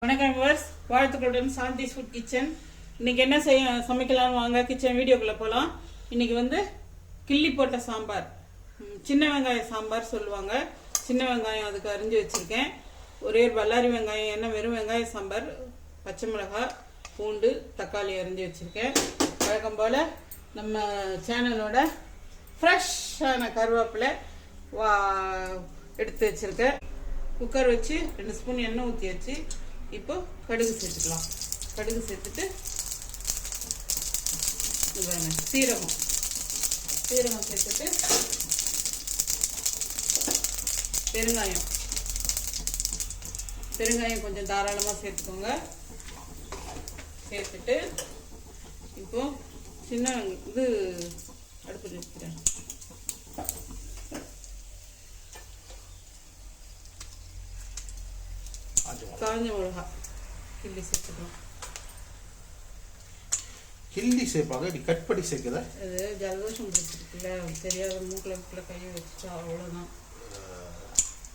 வணக்கம் வியூவர்ஸ், வாழ்த்துக்களுடன் Shanthi's food kitchen. இன்னைக்கு என்ன சமைக்கலாம்னு வாங்க கிச்சன் வீடியோக்குள்ள போகலாம். இன்னைக்கு வந்து கிள்ளி போட்ட சாம்பார், சின்ன வெங்காய சாம்பார் சொல்லுவாங்க. சின்ன வெங்காயம் அதுக்கு அரிஞ்சு வச்சிருக்கேன். ஒரே பல்லாரி வெங்காயம், என்ன வெறும் வெங்காய சாம்பார், பச்சை மிளகாய், பூண்டு, தக்காளி அரிஞ்சு வச்சிருக்கேன். வழக்கம் போல் நம்ம சேனலோட ஃப்ரெஷ்ஷான கருவேப்பிலை எடுத்து வச்சிருக்கேன். குக்கர் வச்சு 2 ஸ்பூன் எண்ணெய் ஊற்றி வச்சு இப்போ கடுகு சேர்த்துக்கலாம். கடுகு சேர்த்துட்டு சீரகம் சேர்த்துட்டு பெருங்காயம் கொஞ்சம் தாராளமாக சேர்த்துக்கோங்க. சேர்த்துட்டு இப்போ சின்ன இது அடுப்பு வச்சுக்கிறேன். காஞ்ச மிளகா கிள்ளி சேர்த்துக்கலாம். கிள்ளி சேர்ப்பாங்க, இப்படி கட் பண்ணி சேர்க்குதா? அது ஜலதோஷம் பிடிச்சிருக்குல்ல, தெரியாத மூக்கில் கையை வச்சுட்டா அவ்வளோதான்.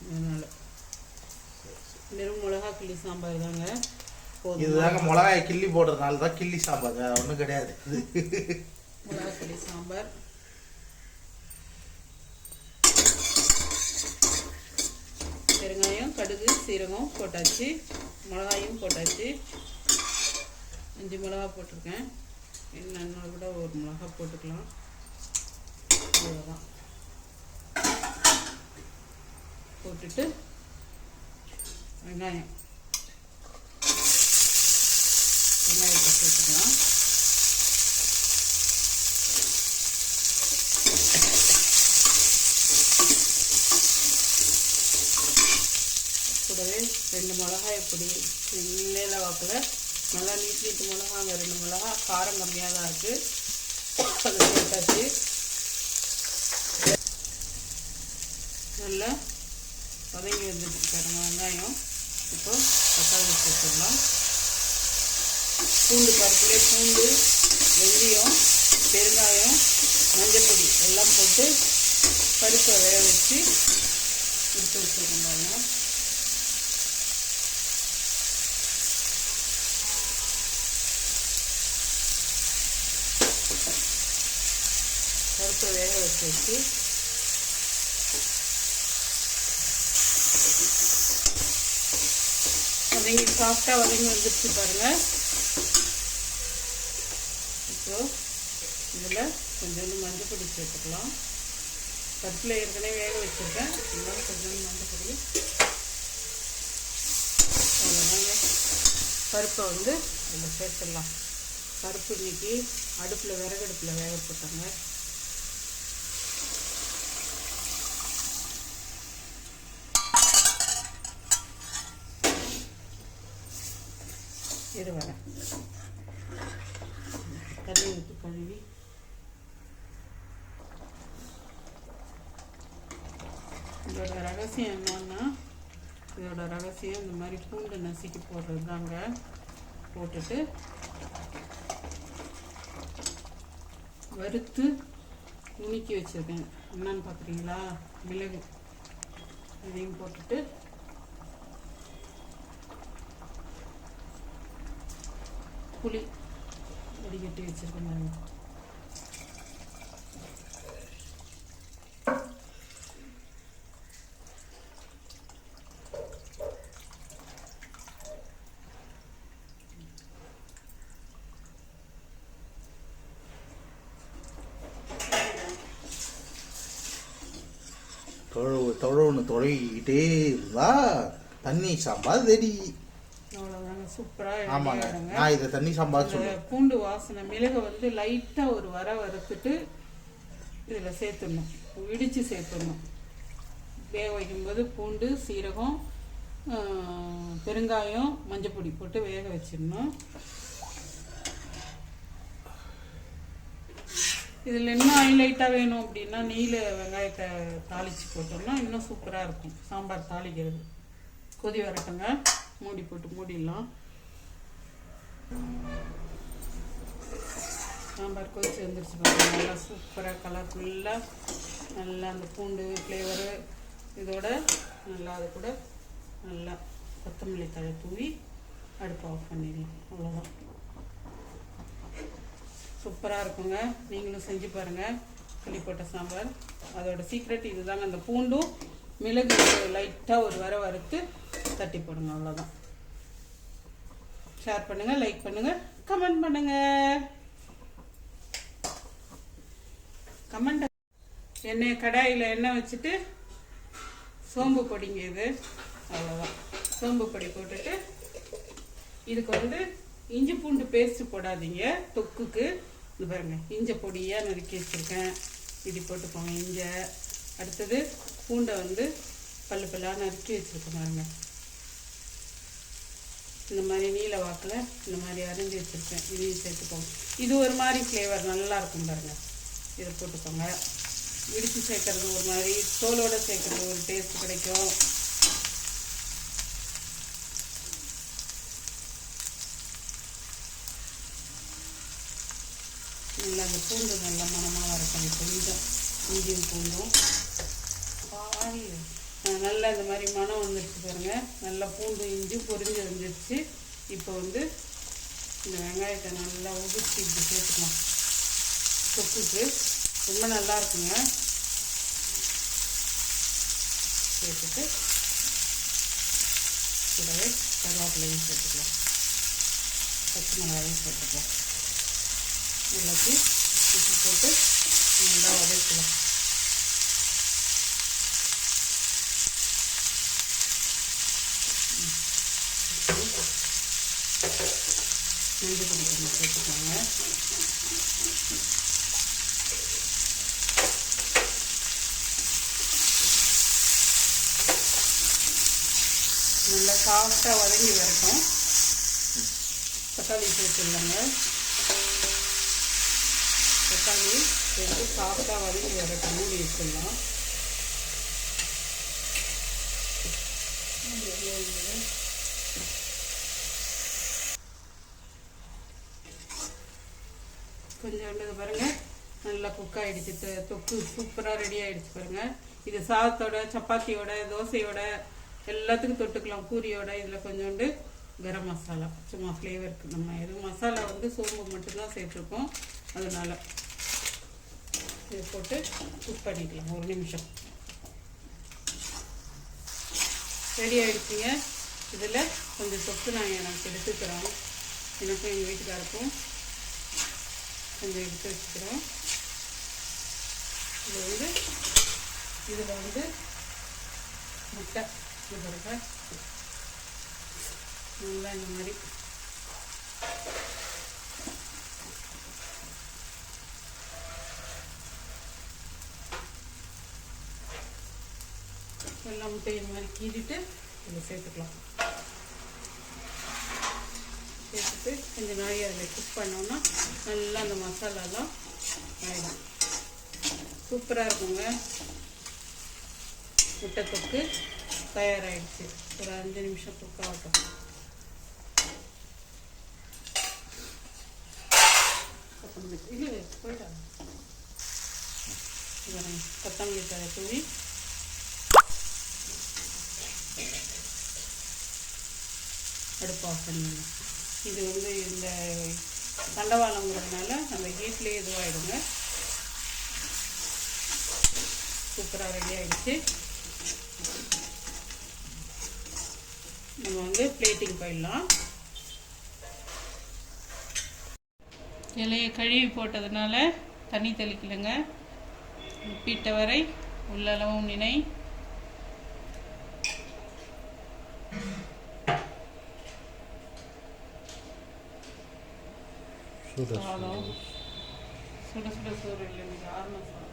அதனால வெறும் மிளகா கிள்ளி சாம்பார் தாங்க. இதுதாங்க மிளகாய் கிள்ளி போடுறதுனால தான் கிள்ளி சாம்பார், ஒன்றும் கிடையாது. மிளகா கிள்ளி சாம்பார். பெருங்காயம், கடுகு, சீரகம் போட்டாச்சு, மிளகாயும் போட்டாச்சு. 5 மிளகா போட்டிருக்கேன். என்னென்ன கூட ஒரு மிளகா போட்டுக்கலாம். அவ்வளோதான். போட்டுட்டு வெங்காயத்தை சேர்த்துக்கலாம். கூடவே 2 மிளகாய் பொடி நீல வாக்கில் நல்லா நீட்டு மிளகாங்க. 2 மிளகா காரம் கம்மியாக தான் இருக்குது. அதை சேர்த்தாச்சு. நல்லா வதங்கி வந்துட்டு பாருங்க வெங்காயம். இப்போ தக்காளி சேர்த்துடலாம். பூண்டு பருப்புலே பூண்டு, வெந்தயம், பெருங்காயம், மஞ்சள் பொடி எல்லாம் போட்டு பருப்பை வேக வச்சு எடுத்து வச்சுருக்கோங்க. பருப்பை வேக வச்சு வதங்கி சாஃப்டாக வதங்கி வந்துடுச்சு பாருங்கள். இப்போ இதில் கொஞ்சோண்டு மஞ்சள் பொடி சேர்த்துக்கலாம். பருப்பில் ஏற்கனவே வேக வச்சுருக்கேன். இருந்தாலும் கொஞ்சோண்டு மஞ்சள் பொடி. அவ்வளோதாங்க. பருப்பை வந்து இதில் சேர்த்துடலாம். பருப்பு இன்னைக்கு அடுப்பில் விறகடுப்பில் வேக போட்டாங்க. இது வர தண்ணி ஊற்றி கழுவி இதோட ரகசியம் என்னன்னா, இதோட ரகசியம் இந்த மாதிரி பூண்டு நசுக்கி போடுறது தாங்க. போட்டுட்டு வறுத்து நுணுக்கி வச்சுருக்கேன். என்னன்னு பார்க்குறீங்களா? மிளகு. இதையும் போட்டுட்டு புளி வடிகட்டி வச்சுருக்கேன். தொழுகிட்டே இருந்தா தண்ணி சாம்பார் ரெடி. அவ்வளோதாங்க, சூப்பராக. ஆமாங்க, நான் இதை தண்ணி சாம்பார் சொல்லுவேன். பூண்டு வாசனை மிளகை வந்து லைட்டாக ஒரு வறுத்துட்டு இதில் சேர்த்துடணும், இடித்து சேர்த்துடணும். வேக வைக்கும்போது பூண்டு, சீரகம், பெருங்காயம், மஞ்சள் பொடி போட்டு வேக வச்சிடணும். இதில் இன்னும் ஹைலைட்டாக வேணும் அப்படின்னா நெய்யில் வெங்காயத்தை தாளித்து போட்டோம்னா இன்னும் சூப்பராக இருக்கும் சாம்பார் தாளிக்கிறது. கொதி வரட்டுங்க, மூடி போட்டு மூடிடலாம். சாம்பார் கொதிச்சு வந்துருச்சு பாருங்க. நல்லா சூப்பராக கலர்ஃபுல்லாக நல்லா அந்த பூண்டு ஃப்ளேவரு இதோட நல்லா அது கூட நல்லா கொத்தமல்லி தழை தூவி அடுப்பு ஆஃப் பண்ணிடலாம். அவ்வளோதான். சூப்பராக இருக்குங்க. நீங்களும் செஞ்சு பாருங்கள் கிள்ளி போட்ட சாம்பார். அதோட சீக்ரெட் இது தாங்க. அந்த பூண்டும் மிளகு லைட்டாக ஒரு வறுத்து தட்டி போடுங்க. அவ்வளோதான். ஷேர் பண்ணுங்கள், லைக் பண்ணுங்கள், கமெண்ட் பண்ணுங்கள். எண்ணெய் கடாயில் எண்ணெய் வச்சுட்டு சோம்பு பொடிங்க இது. அவ்வளோதான். சோம்பு பொடி போட்டுட்டு இதுக்கு இஞ்சி பூண்டு பேஸ்ட்டு போடாதீங்க தொக்குக்கு. இது பாருங்க, இஞ்சி பொடியாக நறுக்கி வச்சுருக்கேன். இப்படி போட்டுக்கோங்க இஞ்சை. அடுத்தது பூண்டை பல்லு பல்லாக நறுக்கி வச்சுருக்கேன் பாருங்க. இந்த மாதிரி நீல வாக்கில் இந்த மாதிரி அரைஞ்சி வச்சுருக்கேன். இதையும் சேர்த்துக்கோங்க. இது ஒரு மாதிரி ஃப்ளேவர் நல்லா இருக்கும் பாருங்கள். இதை போட்டுக்கோங்க. இடித்து சேர்க்கறது ஒரு மாதிரி, தோலோடு சேர்க்கறது ஒரு டேஸ்ட் கிடைக்கும். நல்லா அந்த பூண்டு நல்லா மணமாக வரட்டும். கொஞ்சம் இஞ்சியும் பூண்டும் நல்லா இந்த மாதிரி மனம் வந்துடுச்சு பாருங்கள். நல்லா பூண்டு இஞ்சி பொரிஞ்சு வந்துடுச்சு. இப்போ இந்த வெங்காயத்தை நல்லா உதிர்ச்சி இப்படி சேர்த்துக்கலாம். தொக்குக்கு ரொம்ப நல்லா இருக்குங்க. சேர்த்துட்டு கூடவே கருவேப்பிலையும் சேர்த்துக்கலாம், பச்சை மிளகாயும் சேர்த்துக்கலாம். எல்லாத்தையும் உப்பு போட்டு நல்லா வதக்கலாம். மஞ்சள் பொடி கொஞ்சம் சேர்த்துக்கோங்க. நல்லா சாஃப்டாக வதங்கி வரட்டும். தக்காளி சேர்த்துடலாங்க. தக்காளி சேர்த்து சாஃப்டாக வதங்கி வரட்டும். மூடி வச்சிடலாம். கொஞ்சோண்டு பாருங்கள் நல்லா குக் ஆகிடுச்சு. தொக்கு சூப்பராக ரெடி ஆகிடுச்சு பாருங்கள். இது சாதத்தோட, சப்பாத்தியோட, தோசையோட எல்லாத்துக்கும் தொட்டுக்கலாம், பூரியோட. இதில் கொஞ்சோண்டு கரம் மசாலா சும்மா ஃப்ளேவருக்கு. நம்ம எதுவும் மசாலா சோம்பு மட்டும்தான் சேர்த்துருக்கோம். அதனால் இதை போட்டு குக் பண்ணிக்கலாம். ஒரு நிமிஷம். ரெடி ஆகிடுச்சிங்க. இதில் கொஞ்சம் தொக்கு நான் எனக்கு எடுத்துக்கிறோம். எனக்கும் எங்கள் வீட்டுக்காருக்கும் கொஞ்சம் எடுத்து வச்சுக்கிறோம். இது இதில் முட்டை பாருங்க நல்லா இந்த மாதிரி எல்லா முட்டையை இந்த மாதிரி கீறிட்டு இதில் சேர்த்துக்கலாம். சேர்த்துட்டு கொஞ்சம் நாளைக்கு அதில் குக் பண்ணோன்னா நல்லா அந்த மசாலாலாம் ஆயிடும். சூப்பராக இருக்குங்க. முட்டை தொக்கு தயாராகிடுச்சு. ஒரு 5 நிமிஷம் குக் ஆகட்டும். இது போயிட்டாங்க. கொத்தமல்லி தழை தூவி அடுப்பு ஆஃப் பண்ணிடணும். இது இந்த தண்டவாளங்கிறதுனால நம்ம ஹீட்லேயே இதுவாகிடுங்க. சூப்பராக ரெடி ஆகிடுச்சு. நம்ம பிளேட்டிங் போயிடலாம். இலையை கழுவி போட்டதுனால தண்ணி தெளிக்கலைங்க. உப்பிட்ட வரை உள்ளளவும் நினை. சாதம் சுட சுட சோறு இல்லை, இன்னைக்கு ஆறுன சாதம்.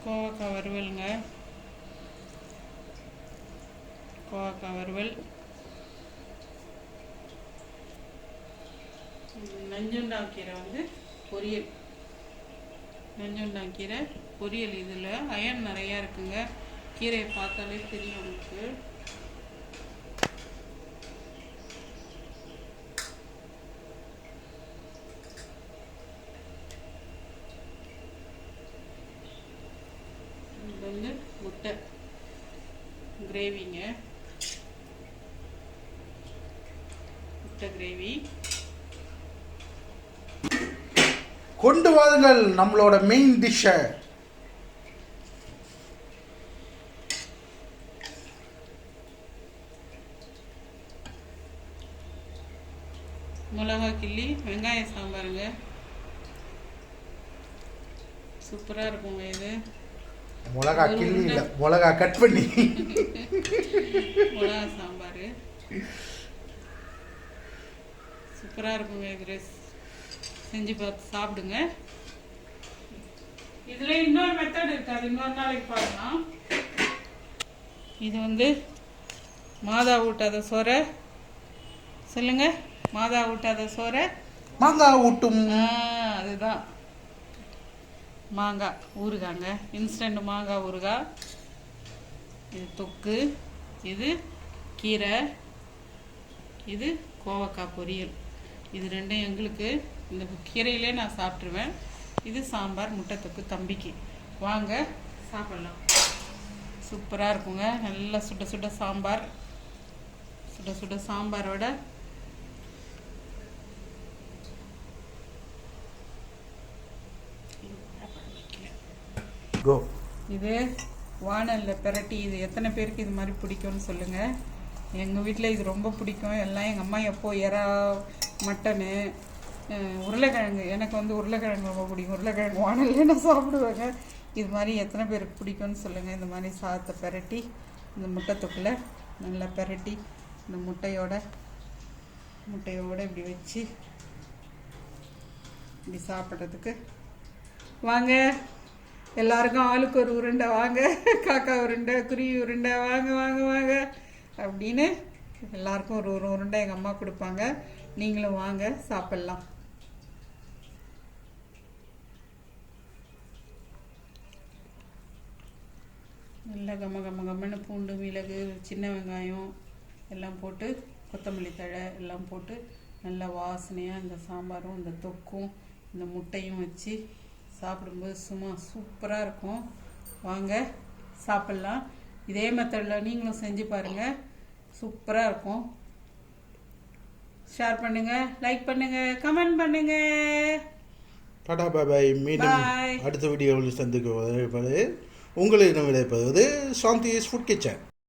கோவக்காய் வறுவலுங்க. கோவக்காய் வறுவல். நஞ்சுண்டாக்கீரை பொரியல். நஞ்சுண்டாக்கீரை பொரியல். இதில் அயன் நிறையா இருக்குங்க. கீரையை பார்த்தாலே தெரியும் உங்களுக்கு. இது வந்து முட்டை கிரேவிங்க, முட்டை கிரேவி. கொண்டு வாருங்கள் நம்மளோட மெயின் டிஷ்ஷை. மிளகா கிள்ளி வெங்காய சாம்பாருங்க, சூப்பராக இருக்குங்க இது. மிளகா கிள்ளி இல்லை, மிளகா கட் பண்ணி மிளகா சாம்பார் சூப்பராக இருக்குங்க. இது செஞ்சு பார்த்து சாப்பிடுங்க. இதில் இன்னொரு மெத்தட் இருக்காது, இன்னொரு நாளைக்கு பார்க்கலாம். இது வந்து மாதா ஊட்டாத சோறை சொல்லுங்க, மாதா ஊட்டாத சோறை மாங்காய் ஊட்டும். அதுதான் மாங்காய் ஊறுகாங்க, இன்ஸ்டன்ட் மாங்காய் ஊறுகாய். இது தொக்கு, இது கீரை, இது கோவக்காய் பொரியல். இது ரெண்டும் எங்களுக்கு, இந்த கீரையிலே நான் சாப்பிட்ருவேன். இது சாம்பார் முட்டை தொக்கு தம்பிக்கு. வாங்க சாப்பிட்லாம். சூப்பராக இருக்குங்க. நல்லா சுட சுட சாம்பார், சுட சுட சாம்பாரோட கோ. இது வானலில் பிரட்டி. இது எத்தனை பேருக்கு இது மாதிரி பிடிக்கும்னு சொல்லுங்கள். எங்கள் வீட்டில் இது ரொம்ப பிடிக்கும். எல்லாம் எங்கள் அம்மா எப்போ எறா, மட்டனு, உருளைக்கிழங்கு, எனக்கு வந்து உருளைக்கிழங்கு ரொம்ப பிடிக்கும். உருளைக்கிழங்கு வானல்லே நான் சாப்பிடுவேங்க. இது மாதிரி எத்தனை பேருக்கு பிடிக்கும்னு சொல்லுங்கள். இந்த மாதிரி சாதத்தை பிரட்டி இந்த முட்டை தொக்கில் நல்லா பிரட்டி இந்த முட்டையோட இப்படி வச்சு இப்படி சாப்பிட்றதுக்கு வாங்க. எல்லாருக்கும் ஆளுக்கு ஒரு உருண்டை வாங்க, காக்கா உருண்டை, குருவி உருண்டை, வாங்க வாங்க வாங்க அப்படின்னு எல்லாருக்கும் ஒரு ஒரு உருண்டை எங்கள் அம்மா கொடுப்பாங்க. நீங்களும் வாங்க சாப்பிட்லாம். நல்லா கம்மன்னு பூண்டு, மிளகு, சின்ன வெங்காயம் எல்லாம் போட்டு, கொத்தமல்லி தழை எல்லாம் போட்டு நல்லா வாசனையாக இந்த சாம்பாரும் இந்த தொக்கும் இந்த முட்டையும் வச்சு சாப்பிடும்போது சும்மா சூப்பராக இருக்கும். வாங்க சாப்பிட்லாம். இதே மெத்தடில் நீங்களும் செஞ்சு பாருங்கள், சூப்பராக இருக்கும். ஷேர் பண்ணுங்கள், லைக் பண்ணுங்கள், கமெண்ட் பண்ணுங்கள். டாடா பாய். மீண்டும் அடுத்த வீடியோவில் சந்திக்கும் உங்களிடம் விடைபெறுவது சாந்தி ஃபுட் கிச்சன்.